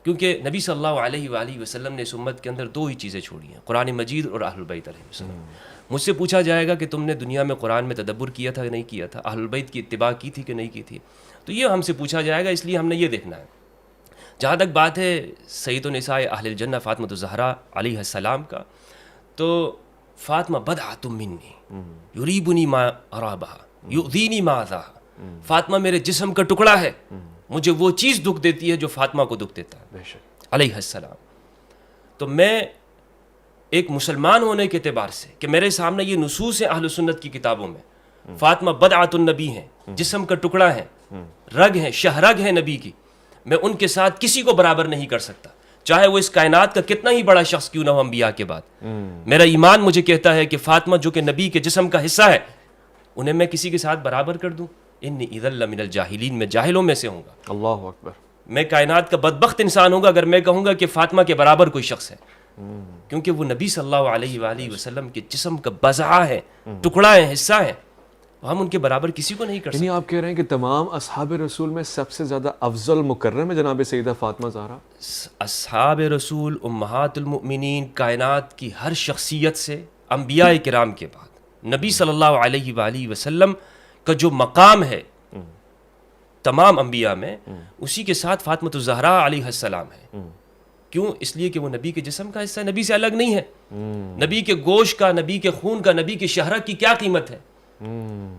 کیونکہ نبی صلی اللہ علیہ وآلہ وسلم نے اس امت کے اندر دو ہی چیزیں چھوڑی ہیں، قرآن مجید اور اہل البیت علیہ السلام۔ مجھ سے پوچھا جائے گا کہ تم نے دنیا میں قرآن میں تدبر کیا تھا کہ نہیں کیا تھا، اہل البیت کی اتباع کی تھی کہ نہیں کی تھی، تو یہ ہم سے پوچھا جائے گا، اس لیے ہم نے یہ دیکھنا ہے۔ جہاں تک بات ہے سید النساء اہل الجنہ فاطمہ الزہرا علیہ السلام کا، تو فاطمہ بدعۃ منی یریبنی ما ارابہا یؤذینی ما اذاہا، فاطمہ میرے جسم کا ٹکڑا ہے، مجھے وہ چیز دکھ دیتی ہے جو فاطمہ کو دکھ دیتا ہے علیہ السلام۔ تو میں ایک مسلمان ہونے کے اعتبار سے کہ میرے سامنے یہ نصوص ہیں اہل سنت کی کتابوں میں، فاطمہ بدعۃ النبی ہیں، جسم کا ٹکڑا ہے، رگ ہیں، شہرگ ہیں نبی کی، میں ان کے ساتھ کسی کو برابر نہیں کر سکتا، چاہے وہ اس کائنات کا کتنا ہی بڑا شخص کیوں نہ ہو انبیاء کے بعد۔ میرا ایمان مجھے کہتا ہے کہ فاطمہ جو کہ نبی کے جسم کا حصہ ہے، انہیں میں کسی کے ساتھ برابر کر دوں، انی اذا لمن الجاہلین، میں جاہلوں میں سے ہوں گا۔ اللہ اکبر۔ میں کائنات کا بدبخت انسان ہوں گا اگر میں کہوں گا کہ فاطمہ کے برابر کوئی شخص ہے، کیونکہ وہ نبی صلی اللہ علیہ وآلہ وسلم کے جسم کا بضعہ ہے، ٹکڑا ہے، حصہ ہے، ہم ان کے برابر کسی کو نہیں کر سکتے۔ یعنی آپ کہہ رہے ہیں کہ تمام اصحاب رسول میں سب سے زیادہ افضل مکرم ہے جناب سیدہ فاطمہ زہرا؟ اصحاب رسول امہات المؤمنین، کائنات کی ہر شخصیت سے، انبیاء کرام کے بعد نبی صلی اللہ علیہ وآلہ وسلم کا جو مقام ہے تمام انبیاء میں، اسی کے ساتھ فاطمہ الزہرا علیہ السلام ہے۔ کیوں؟ اس لیے کہ وہ نبی کے جسم کا حصہ ہے، نبی سے الگ نہیں ہے۔ نبی کے گوشت کا، نبی کے خون کا، نبی کے شہرت کی کیا قیمت ہے؟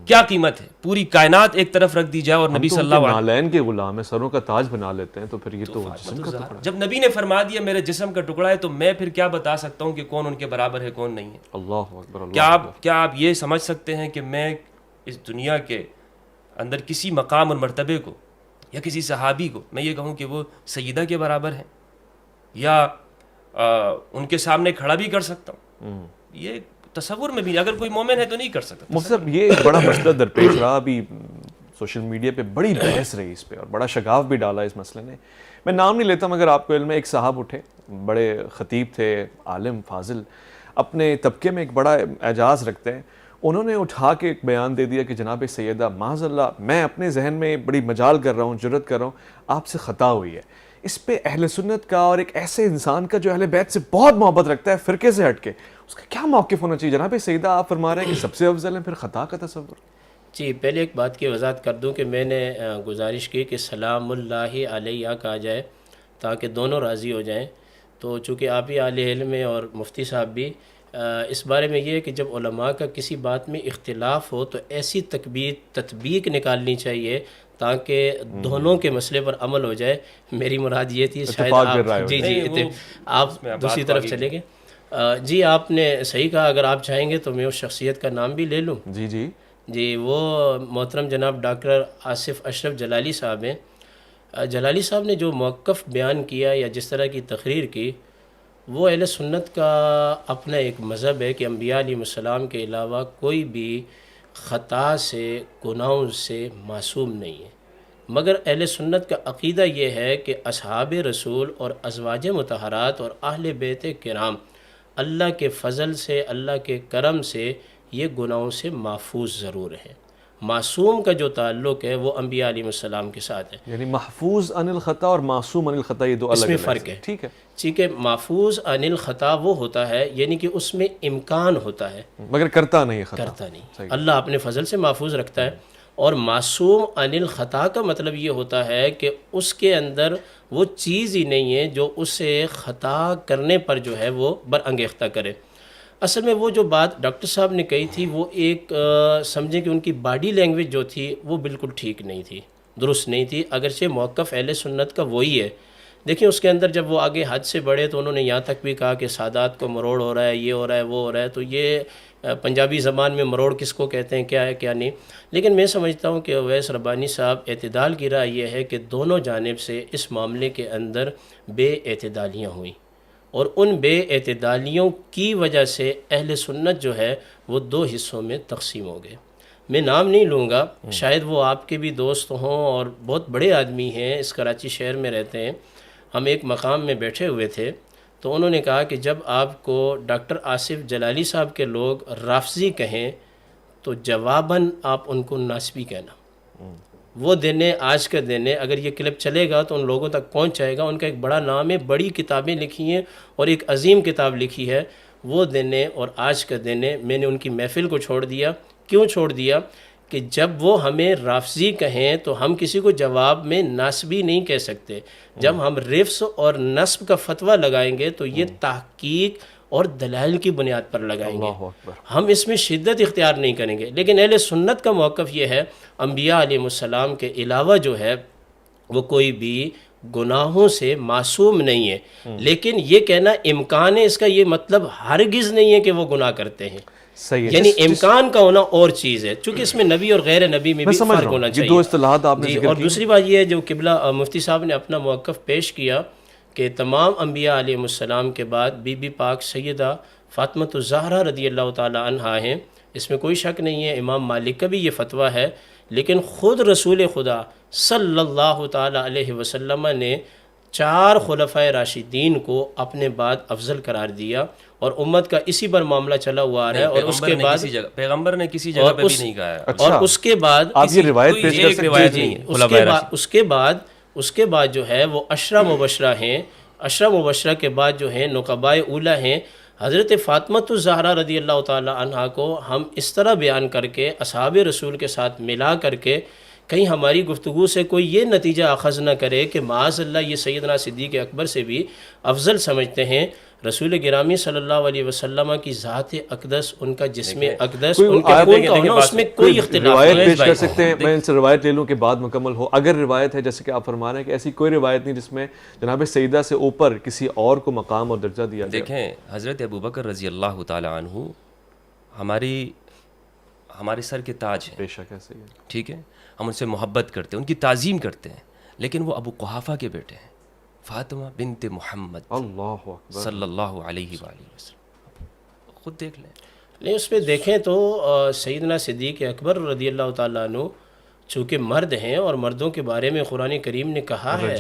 کیا قیمت ہے؟ پوری کائنات ایک طرف رکھ دی جائے اور نبی صلی اللہ علیہ وسلم نالین کے غلام ہیں، سروں کا تاج بنا لیتے ہیں، تو پھر یہ تو جسم کا ٹکڑا ہے۔ جب نبی نے فرما دیا میرے جسم کا ٹکڑا ہے، تو میں پھر کیا بتا سکتا ہوں کہ کون ان کے برابر ہے کون نہیں ہے؟ اللہ اکبر، اللہ اکبر۔ کیا آپ یہ سمجھ سکتے ہیں کہ میں اس دنیا کے اندر کسی مقام اور مرتبے کو یا کسی صحابی کو میں یہ کہوں کہ وہ سیدہ کے برابر ہیں یا ان کے سامنے کھڑا بھی کر سکتا ہوں؟ یہ تصور میں بھی اگر کوئی مومن ہے تو نہیں کر سکتا۔ مفتی صاحب، یہ ایک بڑا مسئلہ درپیش رہا، ابھی سوشل میڈیا پہ بڑی بحث رہی اس پہ اور بڑا شگاف بھی ڈالا اس مسئلے نے۔ میں نام نہیں لیتا مگر آپ کو علم ہے، ایک صاحب اٹھے، بڑے خطیب تھے، عالم فاضل، اپنے طبقے میں ایک بڑا اعجاز رکھتے ہیں، انہوں نے اٹھا کے ایک بیان دے دیا کہ جناب سیدہ معاذ اللہ، میں اپنے ذہن میں بڑی مجال کر رہا ہوں، جرت کر رہا ہوں، آپ سے خطا ہوئی ہے۔ اس پہ اہل سنت کا اور ایک ایسے انسان کا جو اہل بیت سے بہت محبت رکھتا ہے، فرقے سے ہٹ کے، اس کا کیا موقف ہونا چاہیے؟ جناب سیدہ آپ فرما رہے ہیں کہ سب سے افضل ہیں، پھر خطا کا تصور؟ جی، پہلے ایک بات کی وضاحت کر دوں کہ میں نے گزارش کی کہ سلام اللہ علیہ کہا جائے تاکہ دونوں راضی ہو جائیں، تو چونکہ آپ ہی اہل علم ہیں اور مفتی صاحب بھی، اس بارے میں یہ ہے کہ جب علماء کا کسی بات میں اختلاف ہو تو ایسی تطبیق نکالنی چاہیے تاکہ دونوں کے مسئلے پر عمل ہو جائے۔ میری مراد یہ تھی، شاید آپ دوسری طرف چلے گئے۔ جی، آپ نے صحیح کہا، اگر آپ چاہیں گے تو میں اس شخصیت کا نام بھی لے لوں۔ جی جی جی، وہ محترم جناب ڈاکٹر آصف اشرف جلالی صاحب ہیں۔ جلالی صاحب نے جو موقف بیان کیا یا جس طرح کی تقریر کی، وہ اہل سنت کا اپنا ایک مذہب ہے کہ انبیاء علیہ السلام کے علاوہ کوئی بھی خطا سے، گناہوں سے معصوم نہیں ہے، مگر اہل سنت کا عقیدہ یہ ہے کہ اصحاب رسول اور ازواج مطہرات اور اہل بیت کرام اللہ کے فضل سے، اللہ کے کرم سے یہ گناہوں سے محفوظ ضرور ہیں۔ معصوم کا جو تعلق ہے وہ انبیاء علیہ السلام کے ساتھ ہے، یعنی محفوظ عن الخطا اور معصوم عن الخطا، یہ دو الگ اس میں الگ فرق ہے۔ ٹھیک ہے، ٹھیک ہے، محفوظ عن الخطا وہ ہوتا ہے یعنی کہ اس میں امکان ہوتا ہے، مگر کرتا نہیں خطا، کرتا نہیں، اللہ اپنے فضل سے محفوظ رکھتا ہے۔ اور معصوم عن الخطا کا مطلب یہ ہوتا ہے کہ اس کے اندر وہ چیز ہی نہیں ہے جو اسے خطا کرنے پر جو ہے وہ برانگیختہ کرے۔ اصل میں وہ جو بات ڈاکٹر صاحب نے کہی تھی، وہ ایک سمجھیں کہ ان کی باڈی لینگویج جو تھی وہ بالکل ٹھیک نہیں تھی، درست نہیں تھی، اگرچہ موقف اہل سنت کا وہی ہے۔ دیکھیں اس کے اندر جب وہ آگے حد سے بڑھے تو انہوں نے یہاں تک بھی کہا کہ سادات کو مروڑ ہو رہا ہے، یہ ہو رہا ہے، وہ ہو رہا ہے، تو یہ پنجابی زبان میں مروڑ کس کو کہتے ہیں، کیا ہے کیا نہیں۔ لیکن میں سمجھتا ہوں کہ اویس ربانی صاحب، اعتدال کی رائے یہ ہے کہ دونوں جانب سے اس معاملے کے اندر بے اعتدالیاں ہوئیں، اور ان بے اعتدالیوں کی وجہ سے اہل سنت جو ہے وہ دو حصوں میں تقسیم ہو گئے۔ میں نام نہیں لوں گا، شاید وہ آپ کے بھی دوست ہوں اور بہت بڑے آدمی ہیں، اس کراچی شہر میں رہتے ہیں۔ ہم ایک مقام میں بیٹھے ہوئے تھے تو انہوں نے کہا کہ جب آپ کو ڈاکٹر آصف جلالی صاحب کے لوگ رافضی کہیں تو جواباً آپ ان کو ناسبی کہنا۔ وہ دن ہے، آج کا دن ہے. اگر یہ کلپ چلے گا تو ان لوگوں تک پہنچ جائے گا. ان کا ایک بڑا نام ہے، بڑی کتابیں لکھی ہیں اور ایک عظیم کتاب لکھی ہے. وہ دن ہے اور آج کا دن ہے. میں نے ان کی محفل کو چھوڑ دیا. کیوں چھوڑ دیا؟ کہ جب وہ ہمیں رافضی کہیں تو ہم کسی کو جواب میں ناسبی نہیں کہہ سکتے. جب ہم رفض اور نصب کا فتویٰ لگائیں گے تو یہ تحقیق اور دلائل کی بنیاد پر لگائیں گے. اللہ اکبر. ہم اس میں شدت اختیار نہیں کریں گے. لیکن اہل سنت کا موقف یہ ہے، انبیاء علیہ السلام کے علاوہ جو ہے وہ کوئی بھی گناہوں سے معصوم نہیں ہے. لیکن یہ کہنا امکان ہے، اس کا یہ مطلب ہرگز نہیں ہے کہ وہ گناہ کرتے ہیں. صحیح ہے. یعنی امکان کا ہونا اور چیز ہے، چونکہ اس میں نبی اور غیر نبی میں بھی فرق ہونا چاہیے. یہ دو اصطلاحات آپ نے ذکر اور کی. دوسری بات یہ ہے جو قبلہ مفتی صاحب نے اپنا موقف پیش کیا کہ تمام انبیاء علیہ السلام کے بعد بی بی پاک سیدہ فاطمۃ الزہرا رضی اللہ تعالی عنہا ہیں. اس میں کوئی شک نہیں ہے. امام مالک کا بھی یہ فتویٰ ہے. لیکن خود رسول خدا صلی اللہ تعالی علیہ وسلم نے 4 خلفائے راشدین کو اپنے بعد افضل قرار دیا اور امت کا اسی پر معاملہ چلا ہوا ہے. اور اس کے بعد پیغمبر نے کسی جگہ پہ بھی نہیں کہا ہے. اور اس کے بعد آپ یہ روایت پیش کر سکتے ہیں. اس کے بعد جو ہے وہ عشرہ مبشرہ ہیں. عشرہ مبشرہ کے بعد جو ہیں نقبائے اولیٰ ہیں. حضرت فاطمۃ الزہرا رضی اللہ تعالی عنہا کو ہم اس طرح بیان کر کے اصحاب رسول کے ساتھ ملا کر کے کہیں ہماری گفتگو سے کوئی یہ نتیجہ اخذ نہ کرے کہ معاذ اللہ یہ سیدنا صدیق اکبر سے بھی افضل سمجھتے ہیں. رسول گرامی صلی اللہ علیہ وسلم کی ذات اقدس، ان کا جسم اقدس، ان کے خون کا ہونا، اس میں کوئی اختلاف روایت نہیں. پیش کر سکتے ہیں؟ میں ان سے روایت لے لوں کہ بعد مکمل ہو. اگر روایت ہے جیسے کہ آپ فرما رہے ہیں کہ ایسی کوئی روایت نہیں جس میں جناب سیدہ سے اوپر کسی اور کو مقام اور درجہ دیا جائے. دیکھیں حضرت ابوبکر رضی اللہ تعالی عنہ ہمارے سر کے تاج ہیں. بے شک ہے. صحیح ہے. ٹھیک ہے، ہم ان سے محبت کرتے ہیں، ان کی تعظیم کرتے ہیں. لیکن وہ ابو قحافہ کے بیٹے ہیں، فاطمہ بنت محمد اللہ اکبر صلی اللہ علیہ وآلہ وسلم. خود دیکھ لیں. نہیں، اس پہ دیکھیں تو سیدنا صدیق اکبر رضی اللہ تعالیٰ عنہ چونکہ مرد ہیں اور مردوں کے بارے میں قرآن کریم نے کہا ہے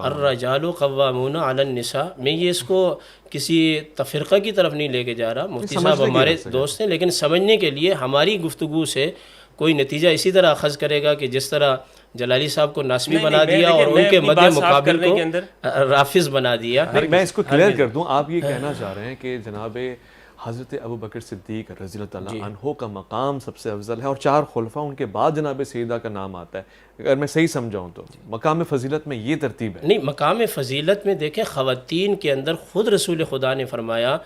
الرجال قوامون علی النساء. میں یہ اس کو کسی تفرقہ کی طرف نہیں لے کے جا رہا. مفتی صاحب ہمارے دوست ہیں، لیکن سمجھنے کے لیے ہماری گفتگو سے کوئی نتیجہ اسی طرح اخذ کرے گا کہ جس طرح جلالی صاحب کو ناسبی بنا دیا اور ان کے مد مقابل کو رافض بنا دیا. میں اس کو کلیئر کر دوں. آپ یہ کہنا چاہ رہے ہیں کہ جناب حضرت ابوبکر صدیق رضی اللہ تعالیٰ عنہ کا مقام سب سے افضل ہے اور 4 خلفاء ان کے بعد جناب سیدہ کا نام آتا ہے. اگر میں صحیح سمجھاؤں تو مقام فضیلت میں یہ ترتیب ہے. نہیں، مقام فضیلت میں دیکھیں خواتین کے اندر خود رسول خدا نے فرمایا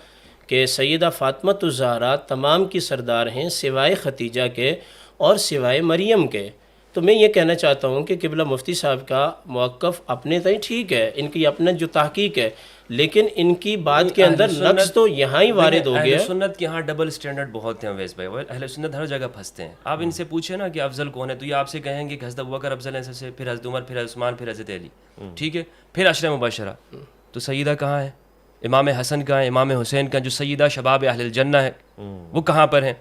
کہ سیدہ فاطمۃ الزہرا تمام کی سردار ہیں سوائے ختیجہ کے اور سوائے مریم کے. تو میں یہ کہنا چاہتا ہوں کہ قبلہ مفتی صاحب کا موقف اپنے تئیں ٹھیک ہے، ان کی اپنا جو تحقیق ہے، لیکن ان کی بات کے اندر نقص تو یہاں ہی وارد ہو گیا. اہل سنت کے ہاں ڈبل سٹینڈرڈ بہت ہیں اویس بھائی. اہل سنت ہر جگہ پھنستے ہیں. آپ ان سے پوچھیں نا کہ افضل کون ہے تو یہ آپ سے کہیں گے کہ حضرت ابوبکر افضل ہیں سب سے، پھر حضرت عمر، پھر حضرت عثمان، پھر حضرت علی. ٹھیک ہے، پھر عشرہ مبشرہ. تو سیدہ کہاں ہے؟ امام حسن کہاں ہے؟ امام حسین کا جو سیدہ شباب اہل الجنہ ہے وہ کہاں پر ہیں؟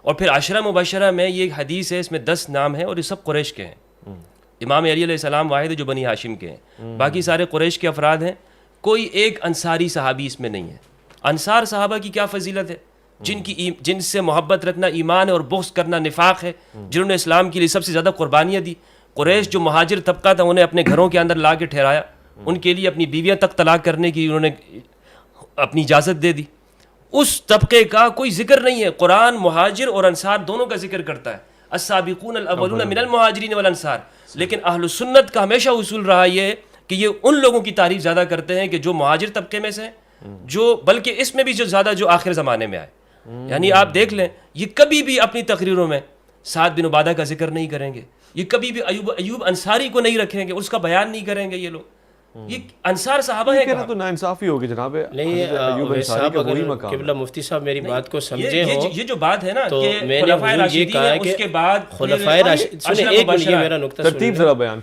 اور پھر عشرہ مبشرہ میں یہ حدیث ہے، اس میں 10 نام ہیں اور یہ سب قریش کے ہیں. امام علی علیہ السلام واحد ہے جو بنی ہاشم کے ہیں، باقی سارے قریش کے افراد ہیں. کوئی ایک انصاری صحابی اس میں نہیں ہے. انصار صحابہ کی کیا فضیلت ہے؟ جن سے محبت رکھنا ایمان ہے اور بغض کرنا نفاق ہے، جنہوں نے اسلام کے لیے سب سے زیادہ قربانیاں دی. قریش جو مہاجر طبقہ تھا انہیں اپنے گھروں کے اندر لا کے ٹھہرایا، ان کے لیے اپنی بیویاں تک طلاق کرنے کی انہوں نے اپنی اجازت دے دی. اس طبقے کا کوئی ذکر نہیں ہے. قرآن مہاجر اور انصار دونوں کا ذکر کرتا ہے، السابقون الاولون من المہاجرین والانصار. لیکن اہل سنت کا ہمیشہ اصول رہا یہ کہ یہ ان لوگوں کی تعریف زیادہ کرتے ہیں کہ جو مہاجر طبقے میں سے ہیں، جو بلکہ اس میں بھی جو زیادہ جو آخر زمانے میں آئے. یعنی آپ دیکھ لیں یہ کبھی بھی اپنی تقریروں میں سعد بن عبادہ کا ذکر نہیں کریں گے، یہ کبھی بھی ایوب انصاری کو نہیں رکھیں گے، اس کا بیان نہیں کریں گے. یہ لوگ یہ انصار صحابہ ہیں کہنا تو ناانصافی ہوگی جناب. نہیں صاحب، اگر قبلہ مفتی صاحب میری بات کو سمجھے ہوں یہ جو بات ہے نا تو کہ میں نے یہ کہا کہ اس کے بعد خلفائے راشدین، سنیں ایک منٹ یہ میرا نقطہ ترتیب ذرا بیان